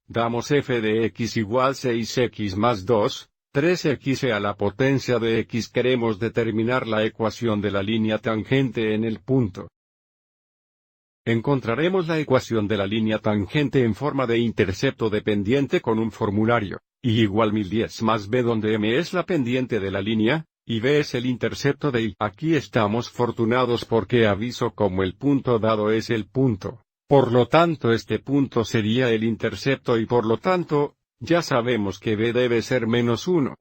damos f de x igual 6x más 2, 3x a la potencia de x. Queremos determinar la ecuación de la línea tangente en el punto. Encontraremos la ecuación de la línea tangente en forma de intercepto dependiente con un formulario, y igual 1010 más b, donde m es la pendiente de la línea, y b es el intercepto de y. Aquí estamos fortunados porque aviso como el punto dado es el punto. Por lo tanto este punto sería el intercepto y por lo tanto, ya sabemos que b debe ser menos 1.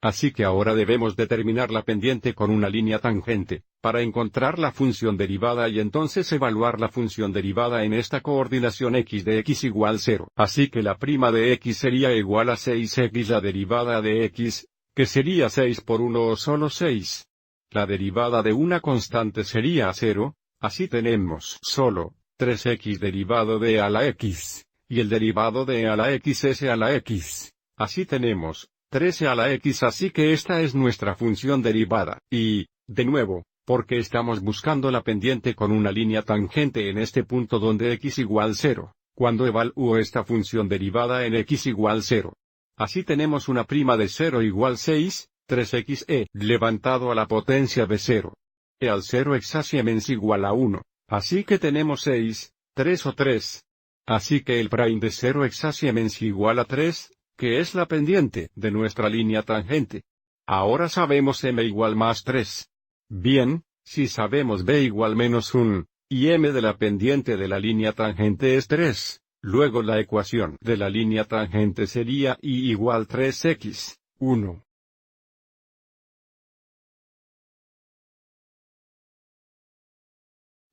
Así que ahora debemos determinar la pendiente con una línea tangente, para encontrar la función derivada y entonces evaluar la función derivada en esta coordinación x de x igual 0. Así que la prima de x sería igual a 6x la derivada de x, que sería 6 por 1 o solo 6. La derivada de una constante sería 0, así tenemos solo 3x derivado de a la x, y el derivado de a la x es a la x. Así tenemos 13 a la x, así que esta es nuestra función derivada. Y, de nuevo, porque estamos buscando la pendiente con una línea tangente en este punto donde x igual 0, cuando evalúo esta función derivada en x igual 0. Así tenemos una prima de 0 igual 6, 3x levantado a la potencia de 0. E al 0 exactamente igual a 1, así que tenemos 6, 3 o 3. Así que el prime de 0 exactamente igual a 3, que es la pendiente de nuestra línea tangente. Ahora sabemos m igual más 3. Bien, si sabemos b igual menos 1, y m de la pendiente de la línea tangente es 3, luego la ecuación de la línea tangente sería y igual 3x, 1.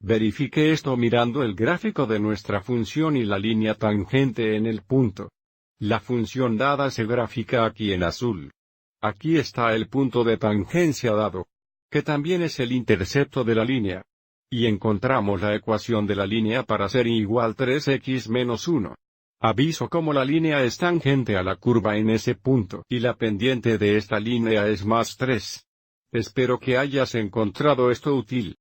Verifique esto mirando el gráfico de nuestra función y la línea tangente en el punto. La función dada se grafica aquí en azul. Aquí está el punto de tangencia dado, que también es el intercepto de la línea. Y encontramos la ecuación de la línea para ser igual 3x menos 1. Aviso como la línea es tangente a la curva en ese punto y la pendiente de esta línea es más 3. Espero que hayas encontrado esto útil.